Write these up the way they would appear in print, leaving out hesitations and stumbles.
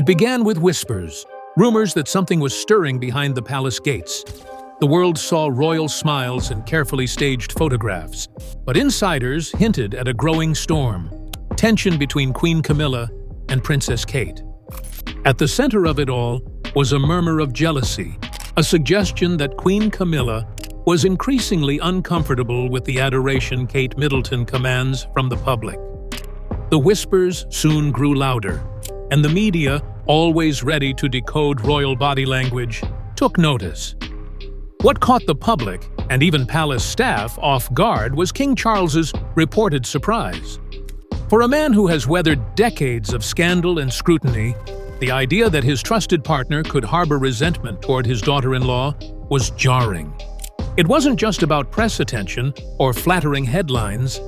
It began with whispers, rumors that something was stirring behind the palace gates. The world saw royal smiles and carefully staged photographs, but insiders hinted at a growing storm, tension between Queen Camilla and Princess Kate. At the center of it all was a murmur of jealousy, a suggestion that Queen Camilla was increasingly uncomfortable with the adoration Kate Middleton commands from the public. The whispers soon grew louder, and the media, always ready to decode royal body language, took notice. What caught the public, and even palace staff, off guard was King Charles's reported surprise. For a man who has weathered decades of scandal and scrutiny, the idea that his trusted partner could harbor resentment toward his daughter-in-law was jarring. It wasn't just about press attention or flattering headlines.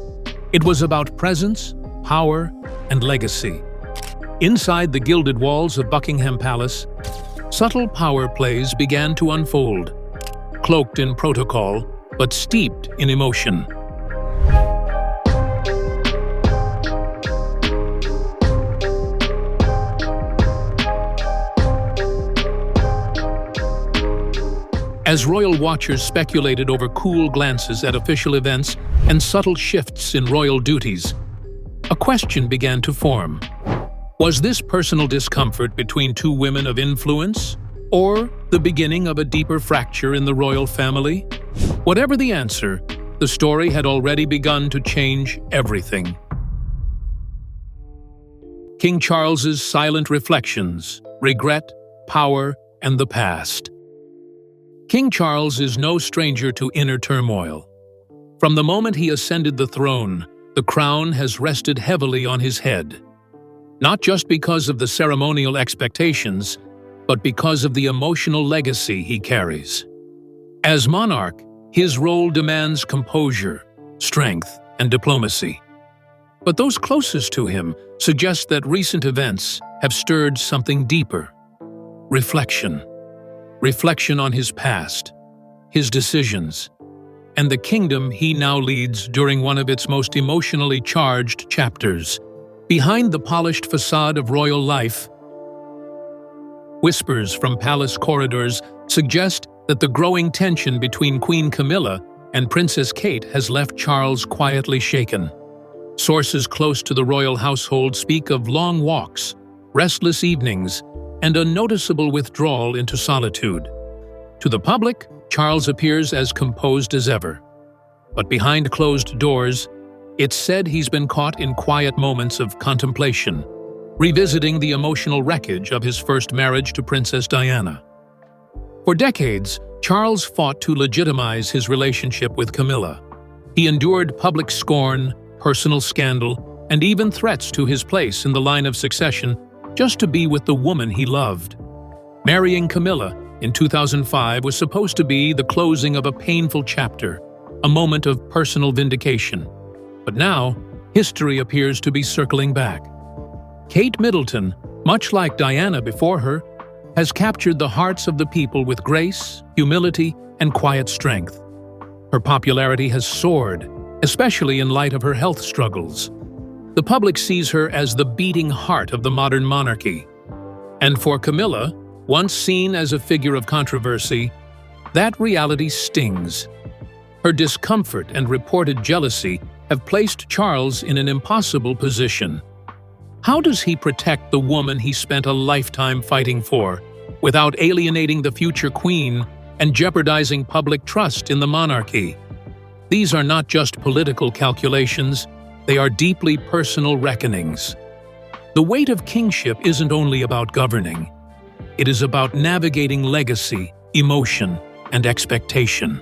It was about presence, power, and legacy. Inside the gilded walls of Buckingham Palace, subtle power plays began to unfold, cloaked in protocol, but steeped in emotion. As royal watchers speculated over cool glances at official events and subtle shifts in royal duties, a question began to form. Was this personal discomfort between two women of influence, or the beginning of a deeper fracture in the royal family? Whatever the answer, the story had already begun to change everything. King Charles's silent reflections, regret, power, and the past. King Charles is no stranger to inner turmoil. From the moment he ascended the throne, the crown has rested heavily on his head. Not just because of the ceremonial expectations, but because of the emotional legacy he carries. As monarch, his role demands composure, strength, and diplomacy. But those closest to him suggest that recent events have stirred something deeper. Reflection. Reflection on his past, his decisions, and the kingdom he now leads during one of its most emotionally charged chapters. Behind the polished facade of royal life, whispers from palace corridors suggest that the growing tension between Queen Camilla and Princess Kate has left Charles quietly shaken. Sources close to the royal household speak of long walks, restless evenings, and a noticeable withdrawal into solitude. To the public, Charles appears as composed as ever. But behind closed doors, it's said he's been caught in quiet moments of contemplation, revisiting the emotional wreckage of his first marriage to Princess Diana. For decades, Charles fought to legitimize his relationship with Camilla. He endured public scorn, personal scandal, and even threats to his place in the line of succession just to be with the woman he loved. Marrying Camilla in 2005 was supposed to be the closing of a painful chapter, a moment of personal vindication. But now, history appears to be circling back. Kate Middleton, much like Diana before her, has captured the hearts of the people with grace, humility, and quiet strength. Her popularity has soared, especially in light of her health struggles. The public sees her as the beating heart of the modern monarchy. And for Camilla, once seen as a figure of controversy, that reality stings. Her discomfort and reported jealousy have placed Charles in an impossible position. How does he protect the woman he spent a lifetime fighting for, without alienating the future queen and jeopardizing public trust in the monarchy? These are not just political calculations, they are deeply personal reckonings. The weight of kingship isn't only about governing. It is about navigating legacy, emotion, and expectation.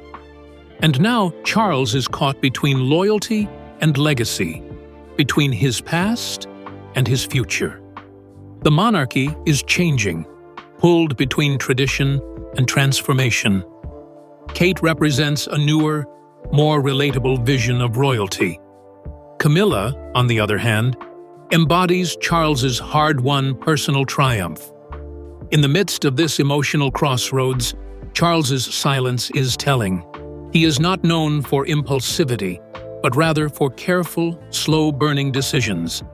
And now Charles is caught between loyalty and legacy, between his past and his future. The monarchy is changing, pulled between tradition and transformation. Kate represents a newer, more relatable vision of royalty. Camilla, on the other hand, embodies Charles's hard-won personal triumph. In the midst of this emotional crossroads, Charles's silence is telling. He is not known for impulsivity, but rather for careful, slow-burning decisions.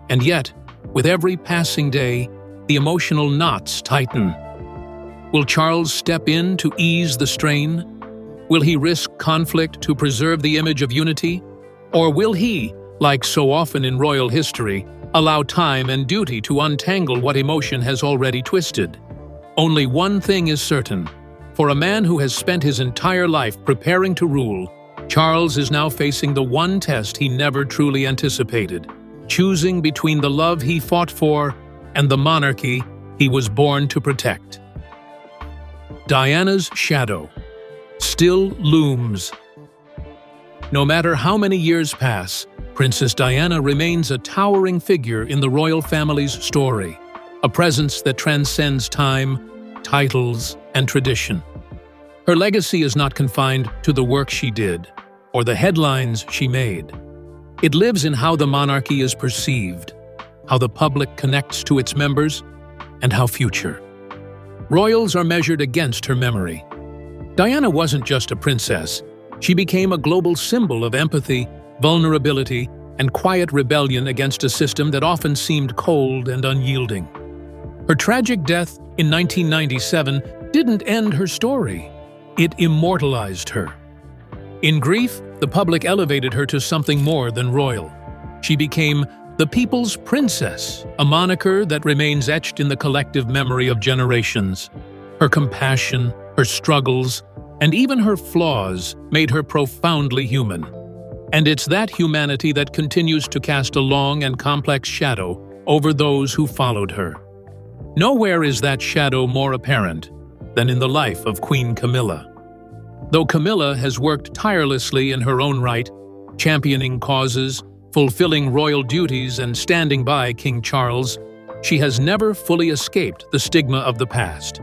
And yet, with every passing day, the emotional knots tighten. Will Charles step in to ease the strain? Will he risk conflict to preserve the image of unity? Or will he, like so often in royal history, allow time and duty to untangle what emotion has already twisted? Only one thing is certain. For a man who has spent his entire life preparing to rule, Charles is now facing the one test he never truly anticipated, choosing between the love he fought for and the monarchy he was born to protect. Diana's shadow still looms. No matter how many years pass, Princess Diana remains a towering figure in the royal family's story, a presence that transcends time, titles, and tradition. Her legacy is not confined to the work she did or the headlines she made. It lives in how the monarchy is perceived, how the public connects to its members, and how future royals are measured against her memory. Diana wasn't just a princess. She became a global symbol of empathy, vulnerability, and quiet rebellion against a system that often seemed cold and unyielding. Her tragic death in 1997 didn't end her story. It immortalized her. In grief, the public elevated her to something more than royal. She became the people's princess, a moniker that remains etched in the collective memory of generations. Her compassion, her struggles, and even her flaws made her profoundly human. And it's that humanity that continues to cast a long and complex shadow over those who followed her. Nowhere is that shadow more apparent than in the life of Queen Camilla. Though Camilla has worked tirelessly in her own right, championing causes, fulfilling royal duties, and standing by King Charles, she has never fully escaped the stigma of the past.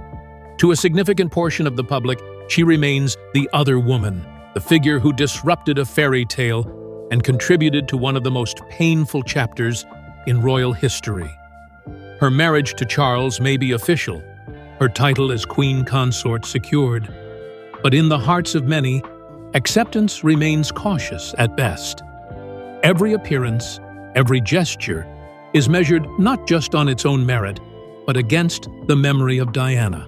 To a significant portion of the public, she remains the other woman, the figure who disrupted a fairy tale and contributed to one of the most painful chapters in royal history. Her marriage to Charles may be official, her title as Queen Consort secured, but in the hearts of many, acceptance remains cautious at best. Every appearance, every gesture, is measured not just on its own merit, but against the memory of Diana.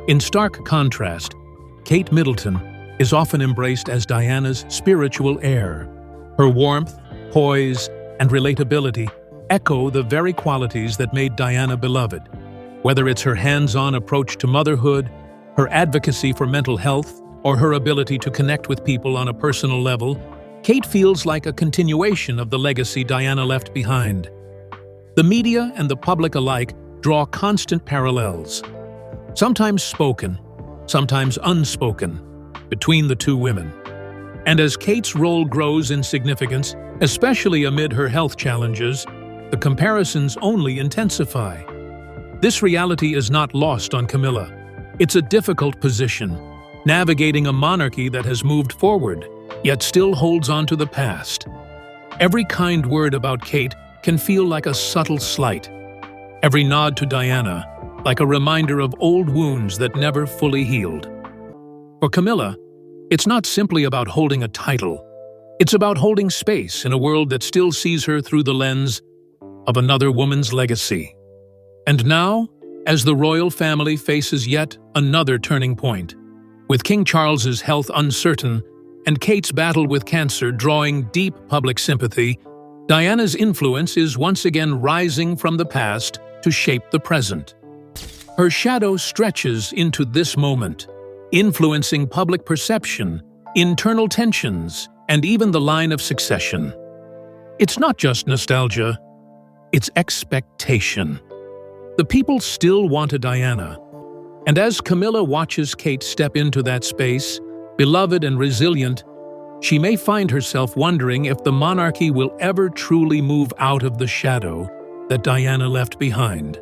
In stark contrast, Kate Middleton is often embraced as Diana's spiritual heir. Her warmth, poise, and relatability echo the very qualities that made Diana beloved. Whether it's her hands-on approach to motherhood, her advocacy for mental health, or her ability to connect with people on a personal level, Kate feels like a continuation of the legacy Diana left behind. The media and the public alike draw constant parallels, sometimes spoken, sometimes unspoken, between the two women. And as Kate's role grows in significance, especially amid her health challenges, the comparisons only intensify. This reality is not lost on Camilla. It's a difficult position, navigating a monarchy that has moved forward, yet still holds on to the past. Every kind word about Kate can feel like a subtle slight. Every nod to Diana, like a reminder of old wounds that never fully healed. For Camilla, it's not simply about holding a title. It's about holding space in a world that still sees her through the lens of another woman's legacy. And now, as the royal family faces yet another turning point, with King Charles's health uncertain and Kate's battle with cancer drawing deep public sympathy, Diana's influence is once again rising from the past to shape the present. Her shadow stretches into this moment, influencing public perception, internal tensions, and even the line of succession. It's not just nostalgia, it's expectation. The people still want a Diana, and as Camilla watches Kate step into that space, beloved and resilient, she may find herself wondering if the monarchy will ever truly move out of the shadow that Diana left behind,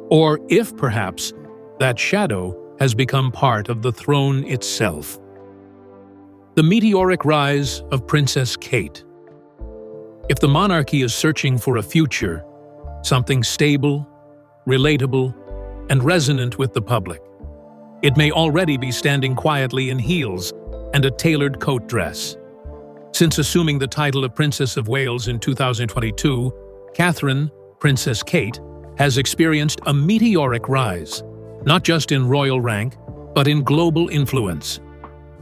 or if perhaps that shadow has become part of the throne itself. The meteoric rise of Princess Kate. If the monarchy is searching for a future, something stable, relatable, and resonant with the public, it may already be standing quietly in heels and a tailored coat dress. Since assuming the title of Princess of Wales in 2022, Catherine, Princess Kate, has experienced a meteoric rise, not just in royal rank, but in global influence.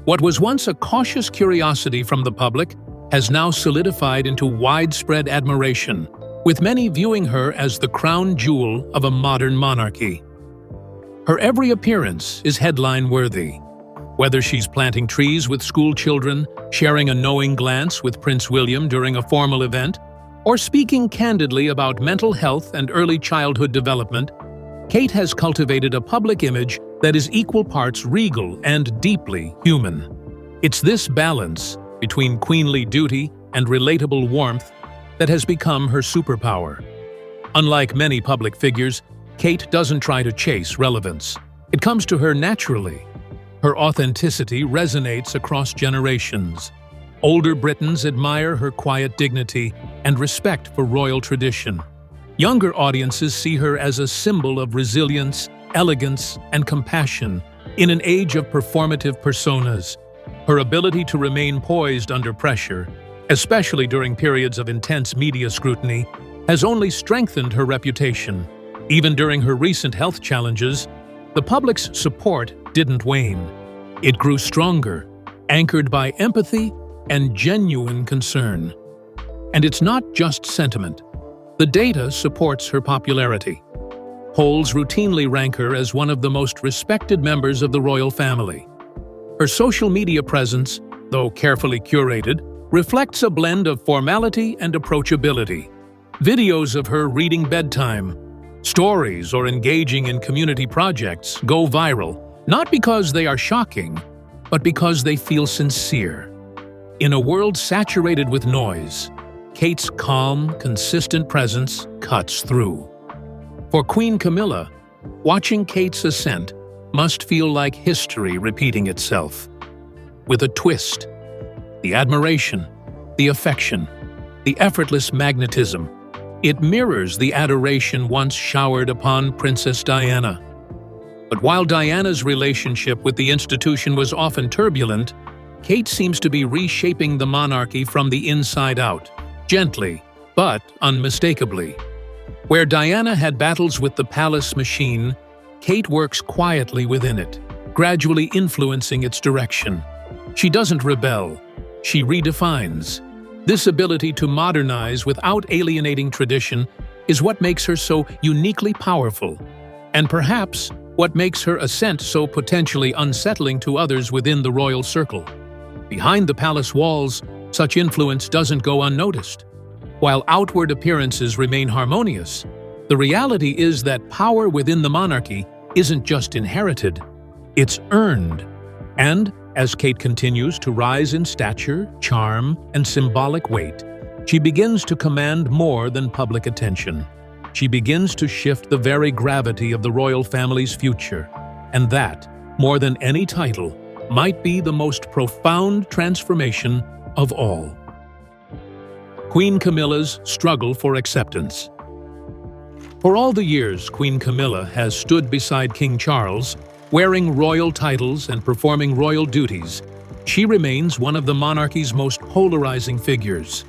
What was once a cautious curiosity from the public has now solidified into widespread admiration, with many viewing her as the crown jewel of a modern monarchy. Her every appearance is headline-worthy. Whether she's planting trees with school children, sharing a knowing glance with Prince William during a formal event, or speaking candidly about mental health and early childhood development, Kate has cultivated a public image that is equal parts regal and deeply human. It's this balance between queenly duty and relatable warmth that has become her superpower. Unlike many public figures, Kate doesn't try to chase relevance. It comes to her naturally. Her authenticity resonates across generations. Older Britons admire her quiet dignity and respect for royal tradition. Younger audiences see her as a symbol of resilience, elegance, and compassion in an age of performative personas. Her ability to remain poised under pressure, especially during periods of intense media scrutiny, has only strengthened her reputation. Even during her recent health challenges, the public's support didn't wane. It grew stronger, anchored by empathy and genuine concern. And it's not just sentiment. The data supports her popularity. Polls routinely rank her as one of the most respected members of the royal family. Her social media presence, though carefully curated, reflects a blend of formality and approachability. Videos of her reading bedtime, stories, or engaging in community projects go viral, not because they are shocking, but because they feel sincere. In a world saturated with noise, Kate's calm, consistent presence cuts through. For Queen Camilla, watching Kate's ascent must feel like history repeating itself. With a twist, the admiration, the affection, the effortless magnetism, it mirrors the adoration once showered upon Princess Diana. But while Diana's relationship with the institution was often turbulent, Kate seems to be reshaping the monarchy from the inside out, gently, but unmistakably. Where Diana had battles with the palace machine, Kate works quietly within it, gradually influencing its direction. She doesn't rebel, she redefines. This ability to modernize without alienating tradition is what makes her so uniquely powerful, and perhaps what makes her ascent so potentially unsettling to others within the royal circle. Behind the palace walls, such influence doesn't go unnoticed. While outward appearances remain harmonious, the reality is that power within the monarchy isn't just inherited, it's earned. And as Kate continues to rise in stature, charm, and symbolic weight, she begins to command more than public attention. She begins to shift the very gravity of the royal family's future, and that, more than any title, might be the most profound transformation of all. Queen Camilla's struggle for acceptance. For all the years Queen Camilla has stood beside King Charles, wearing royal titles and performing royal duties, she remains one of the monarchy's most polarizing figures.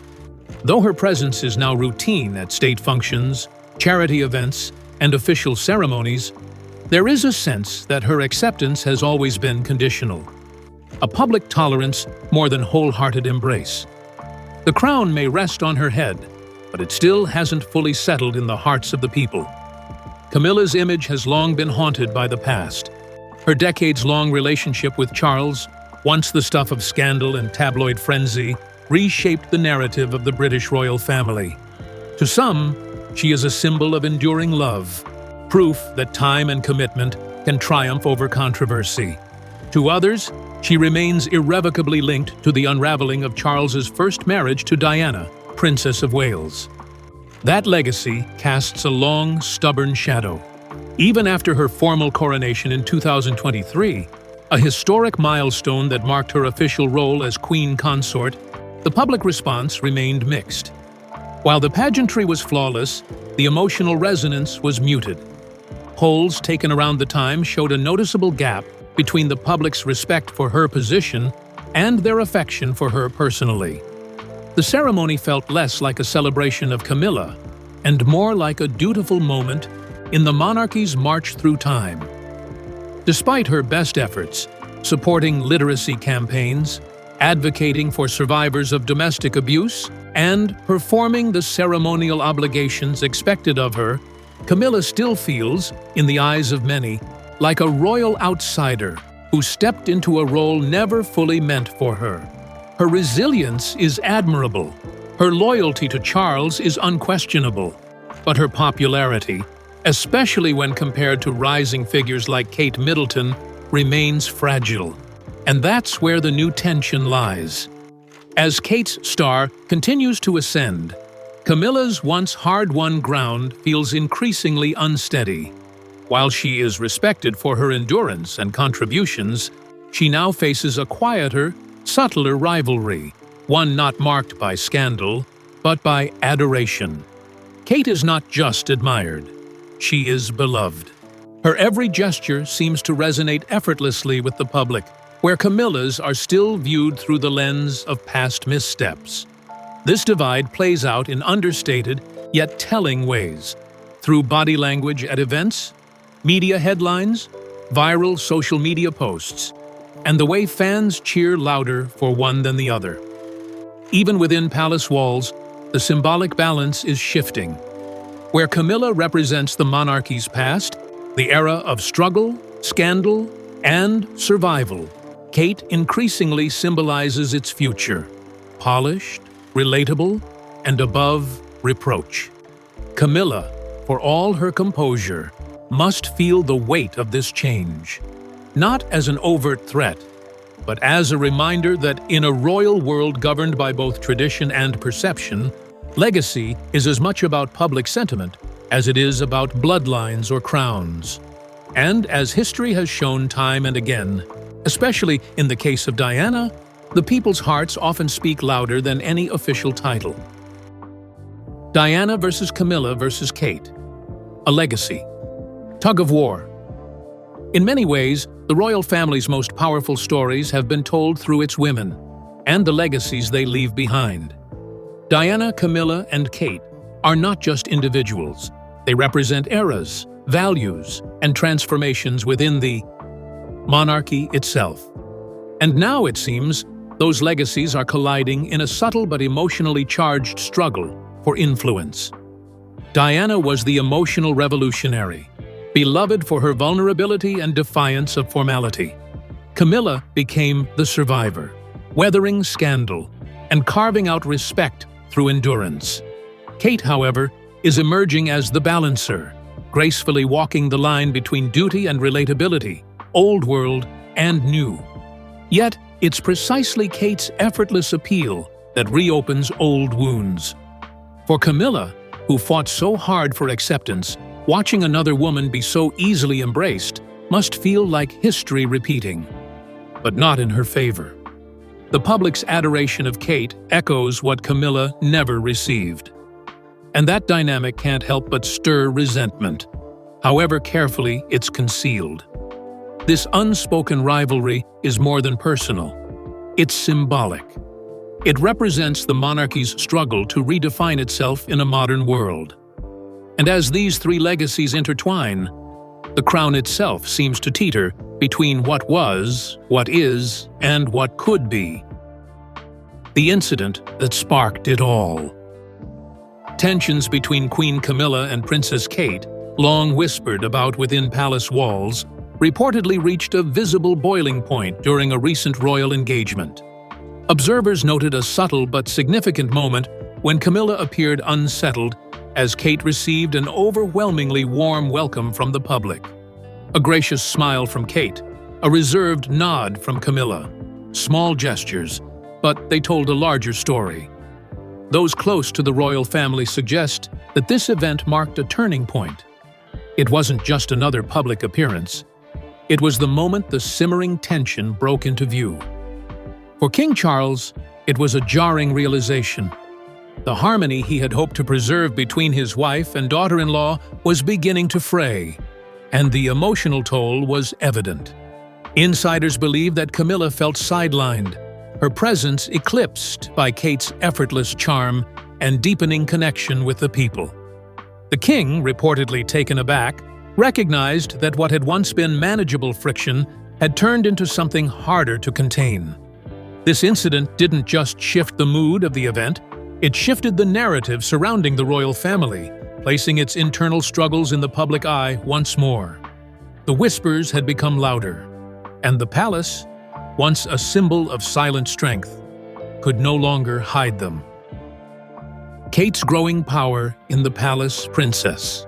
Though her presence is now routine at state functions, charity events, and official ceremonies, there is a sense that her acceptance has always been conditional. A public tolerance more than wholehearted embrace. The crown may rest on her head, but it still hasn't fully settled in the hearts of the people. Camilla's image has long been haunted by the past. Her decades-long relationship with Charles, once the stuff of scandal and tabloid frenzy, reshaped the narrative of the British royal family. To some, she is a symbol of enduring love, proof that time and commitment can triumph over controversy. To others, she remains irrevocably linked to the unraveling of Charles's first marriage to Diana, Princess of Wales. That legacy casts a long, stubborn shadow. Even after her formal coronation in 2023, a historic milestone that marked her official role as queen consort, the public response remained mixed. While the pageantry was flawless, the emotional resonance was muted. Polls taken around the time showed a noticeable gap between the public's respect for her position and their affection for her personally. The ceremony felt less like a celebration of Camilla and more like a dutiful moment in the monarchy's march through time. Despite her best efforts, supporting literacy campaigns, advocating for survivors of domestic abuse, and performing the ceremonial obligations expected of her, Camilla still feels, in the eyes of many, like a royal outsider who stepped into a role never fully meant for her. Her resilience is admirable. Her loyalty to Charles is unquestionable. But her popularity, especially when compared to rising figures like Kate Middleton, remains fragile. And that's where the new tension lies. As Kate's star continues to ascend, Camilla's once hard-won ground feels increasingly unsteady. While she is respected for her endurance and contributions, she now faces a quieter, subtler rivalry, one not marked by scandal, but by adoration. Kate is not just admired, she is beloved. Her every gesture seems to resonate effortlessly with the public, where Camilla's are still viewed through the lens of past missteps. This divide plays out in understated, yet telling ways, through body language at events, media headlines, viral social media posts, and the way fans cheer louder for one than the other. Even within palace walls, the symbolic balance is shifting. Where Camilla represents the monarchy's past, the era of struggle, scandal, and survival, Kate increasingly symbolizes its future, polished, relatable, and above reproach. Camilla, for all her composure, must feel the weight of this change, not as an overt threat, but as a reminder that in a royal world governed by both tradition and perception, legacy is as much about public sentiment as it is about bloodlines or crowns. And as history has shown time and again, especially in the case of Diana, the people's hearts often speak louder than any official title. Diana versus Camilla versus Kate. A legacy. Tug of war. In many ways, the royal family's most powerful stories have been told through its women, and the legacies they leave behind. Diana, Camilla, and Kate are not just individuals. They represent eras, values, and transformations within the monarchy itself. And now, it seems, those legacies are colliding in a subtle but emotionally charged struggle for influence. Diana was the emotional revolutionary, beloved for her vulnerability and defiance of formality. Camilla became the survivor, weathering scandal and carving out respect through endurance. Kate, however, is emerging as the balancer, gracefully walking the line between duty and relatability, old world and new. Yet, it's precisely Kate's effortless appeal that reopens old wounds. For Camilla, who fought so hard for acceptance, watching another woman be so easily embraced must feel like history repeating, but not in her favor. The public's adoration of Kate echoes what Camilla never received. And that dynamic can't help but stir resentment, however carefully it's concealed. This unspoken rivalry is more than personal. It's symbolic. It represents the monarchy's struggle to redefine itself in a modern world. And as these three legacies intertwine, the crown itself seems to teeter between what was, what is, and what could be. The incident that sparked it all. Tensions between Queen Camilla and Princess Kate, long whispered about within palace walls, reportedly reached a visible boiling point during a recent royal engagement. Observers noted a subtle but significant moment when Camilla appeared unsettled as Kate received an overwhelmingly warm welcome from the public. A gracious smile from Kate, a reserved nod from Camilla. Small gestures, but they told a larger story. Those close to the royal family suggest that this event marked a turning point. It wasn't just another public appearance. It was the moment the simmering tension broke into view. For King Charles, it was a jarring realization. The harmony he had hoped to preserve between his wife and daughter-in-law was beginning to fray, and the emotional toll was evident. Insiders believe that Camilla felt sidelined, her presence eclipsed by Kate's effortless charm and deepening connection with the people. The king, reportedly taken aback, recognized that what had once been manageable friction had turned into something harder to contain. This incident didn't just shift the mood of the event, it shifted the narrative surrounding the royal family, placing its internal struggles in the public eye once more. The whispers had become louder, and the palace, once a symbol of silent strength, could no longer hide them. Kate's growing power in the palace princess.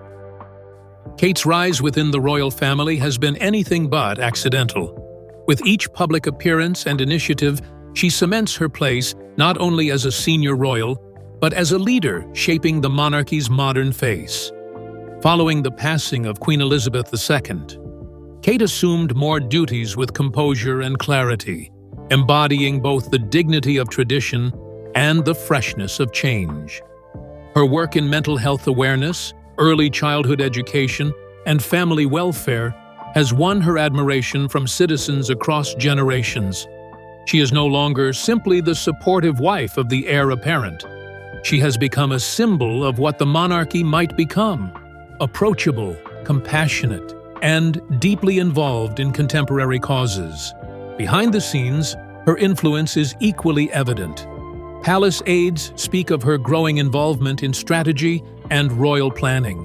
Kate's rise within the royal family has been anything but accidental. With each public appearance and initiative, she cements her place not only as a senior royal, but as a leader shaping the monarchy's modern face. Following the passing of Queen Elizabeth II, Kate assumed more duties with composure and clarity, embodying both the dignity of tradition and the freshness of change. Her work in mental health awareness, early childhood education, and family welfare has won her admiration from citizens across generations. She is no longer simply the supportive wife of the heir apparent. She has become a symbol of what the monarchy might become: approachable, compassionate, and deeply involved in contemporary causes. Behind the scenes, her influence is equally evident. Palace aides speak of her growing involvement in strategy and royal planning.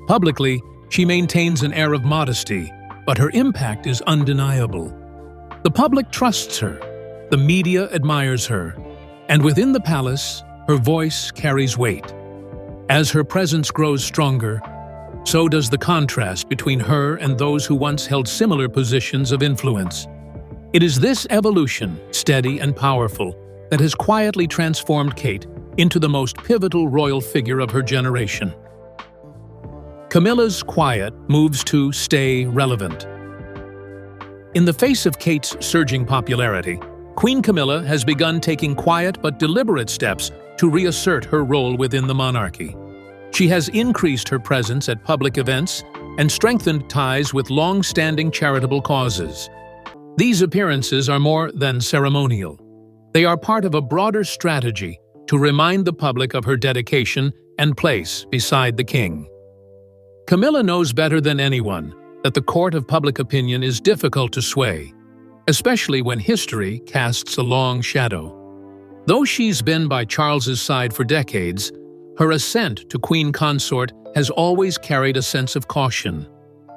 Publicly, she maintains an air of modesty, but her impact is undeniable. The public trusts her, the media admires her, and within the palace, her voice carries weight. As her presence grows stronger, so does the contrast between her and those who once held similar positions of influence. It is this evolution, steady and powerful, that has quietly transformed Kate into the most pivotal royal figure of her generation. Camilla's quiet moves to stay relevant. In the face of Kate's surging popularity, Queen Camilla has begun taking quiet but deliberate steps to reassert her role within the monarchy. She has increased her presence at public events and strengthened ties with long-standing charitable causes. These appearances are more than ceremonial. They are part of a broader strategy to remind the public of her dedication and place beside the king. Camilla knows better than anyone that the court of public opinion is difficult to sway, especially when history casts a long shadow. Though she's been by Charles's side for decades, her ascent to queen consort has always carried a sense of caution,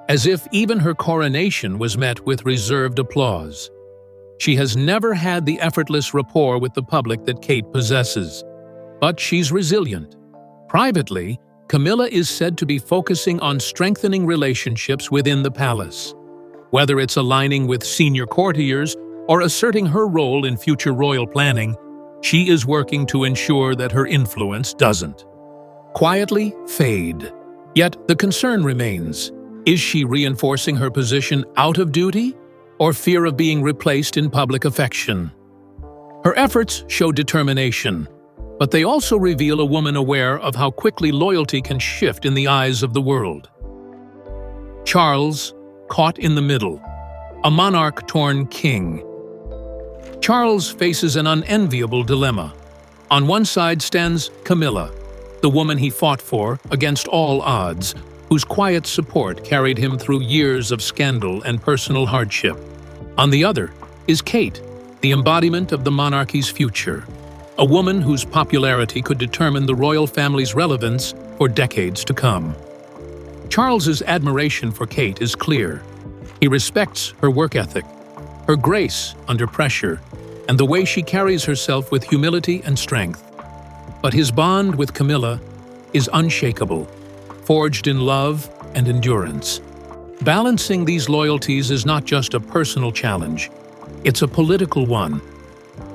as if even her coronation was met with reserved applause. She has never had the effortless rapport with the public that Kate possesses, but she's resilient. Privately, Camilla is said to be focusing on strengthening relationships within the palace. Whether it's aligning with senior courtiers or asserting her role in future royal planning, she is working to ensure that her influence doesn't quietly fade. Yet the concern remains: is she reinforcing her position out of duty or fear of being replaced in public affection? Her efforts show determination, but they also reveal a woman aware of how quickly loyalty can shift in the eyes of the world. Charles, caught in the middle, a monarch-torn king. Charles faces an unenviable dilemma. On one side stands Camilla, the woman he fought for against all odds, whose quiet support carried him through years of scandal and personal hardship. On the other is Kate, the embodiment of the monarchy's future, a woman whose popularity could determine the royal family's relevance for decades to come. Charles's admiration for Kate is clear. He respects her work ethic, her grace under pressure, and the way she carries herself with humility and strength. But his bond with Camilla is unshakable, forged in love and endurance. Balancing these loyalties is not just a personal challenge, it's a political one.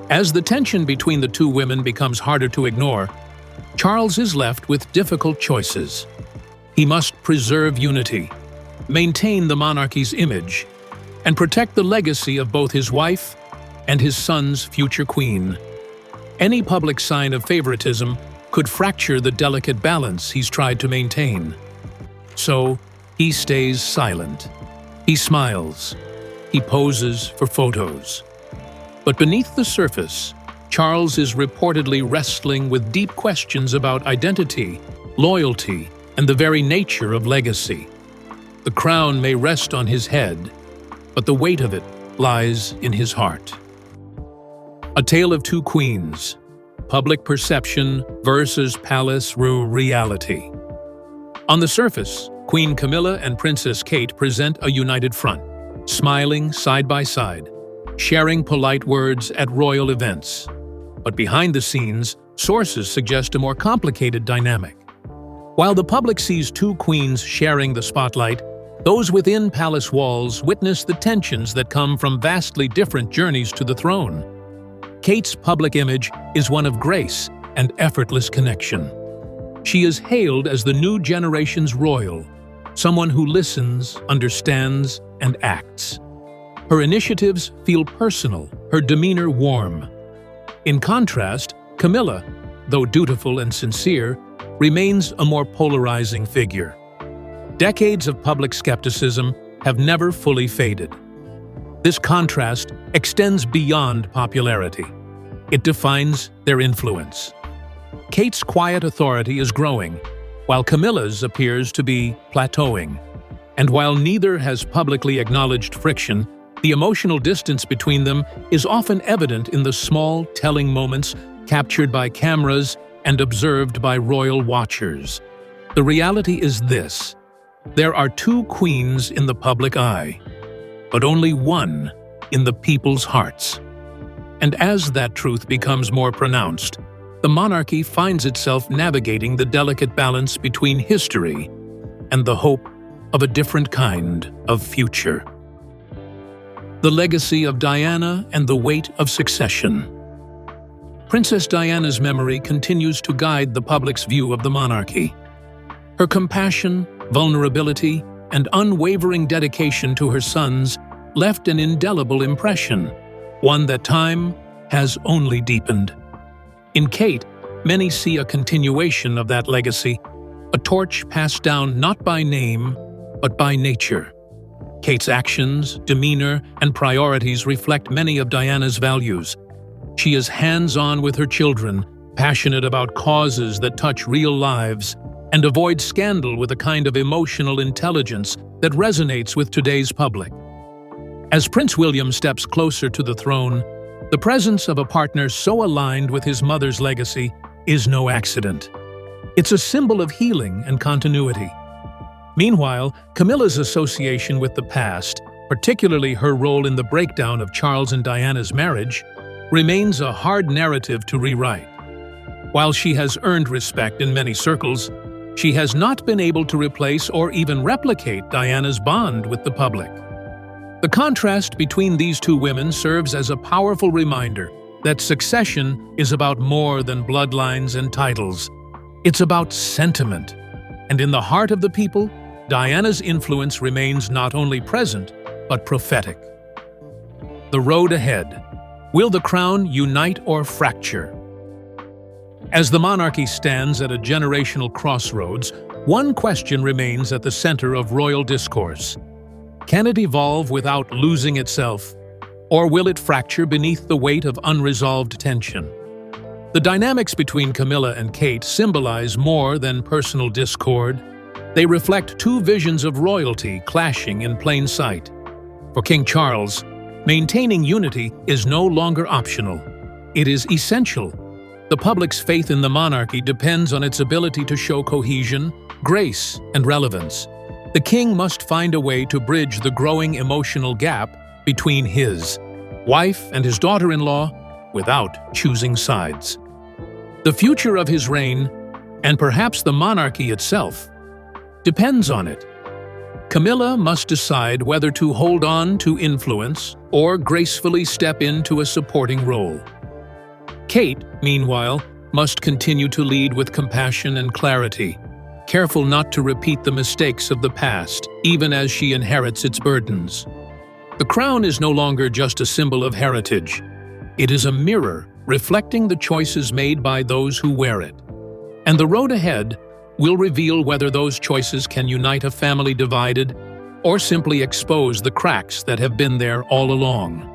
As the tension between the two women becomes harder to ignore, Charles is left with difficult choices. He must preserve unity, maintain the monarchy's image, and protect the legacy of both his wife and his son's future queen. Any public sign of favoritism could fracture the delicate balance he's tried to maintain. So, he stays silent. He smiles. He poses for photos. But beneath the surface, Charles is reportedly wrestling with deep questions about identity, loyalty, and the very nature of legacy. The crown may rest on his head, but the weight of it lies in his heart. A Tale of Two Queens, Public Perception versus Palace Reality. On the surface, Queen Camilla and Princess Kate present a united front, smiling side by side, sharing polite words at royal events. But behind the scenes, sources suggest a more complicated dynamic. While the public sees two queens sharing the spotlight, those within palace walls witness the tensions that come from vastly different journeys to the throne. Kate's public image is one of grace and effortless connection. She is hailed as the new generation's royal, someone who listens, understands, and acts. Her initiatives feel personal, her demeanor warm. In contrast, Camilla, though dutiful and sincere, remains a more polarizing figure. Decades of public skepticism have never fully faded. This contrast extends beyond popularity. It defines their influence. Kate's quiet authority is growing, while Camilla's appears to be plateauing. And while neither has publicly acknowledged friction, the emotional distance between them is often evident in the small, telling moments captured by cameras and observed by royal watchers. The reality is this: there are two queens in the public eye, but only one in the people's hearts. And as that truth becomes more pronounced, the monarchy finds itself navigating the delicate balance between history and the hope of a different kind of future. The legacy of Diana and the weight of succession. Princess Diana's memory continues to guide the public's view of the monarchy. Her compassion, vulnerability, and unwavering dedication to her sons left an indelible impression, one that time has only deepened. In Kate, many see a continuation of that legacy, a torch passed down not by name, but by nature. Kate's actions, demeanor, and priorities reflect many of Diana's values. She is hands-on with her children, passionate about causes that touch real lives, and avoids scandal with a kind of emotional intelligence that resonates with today's public. As Prince William steps closer to the throne, the presence of a partner so aligned with his mother's legacy is no accident. It's a symbol of healing and continuity. Meanwhile, Camilla's association with the past, particularly her role in the breakdown of Charles and Diana's marriage, remains a hard narrative to rewrite. While she has earned respect in many circles, she has not been able to replace or even replicate Diana's bond with the public. The contrast between these two women serves as a powerful reminder that succession is about more than bloodlines and titles. It's about sentiment. And in the heart of the people, Diana's influence remains not only present, but prophetic. The road ahead. Will the crown unite or fracture? As the monarchy stands at a generational crossroads, one question remains at the center of royal discourse. Can it evolve without losing itself, or will it fracture beneath the weight of unresolved tension? The dynamics between Camilla and Kate symbolize more than personal discord. They reflect two visions of royalty clashing in plain sight. For King Charles, maintaining unity is no longer optional. It is essential. The public's faith in the monarchy depends on its ability to show cohesion, grace, and relevance. The king must find a way to bridge the growing emotional gap between his wife and his daughter-in-law without choosing sides. The future of his reign, and perhaps the monarchy itself, depends on it. Camilla must decide whether to hold on to influence or gracefully step into a supporting role. Kate, meanwhile, must continue to lead with compassion and clarity, careful not to repeat the mistakes of the past, even as she inherits its burdens. The crown is no longer just a symbol of heritage. It is a mirror reflecting the choices made by those who wear it. And the road ahead will reveal whether those choices can unite a family divided or simply expose the cracks that have been there all along.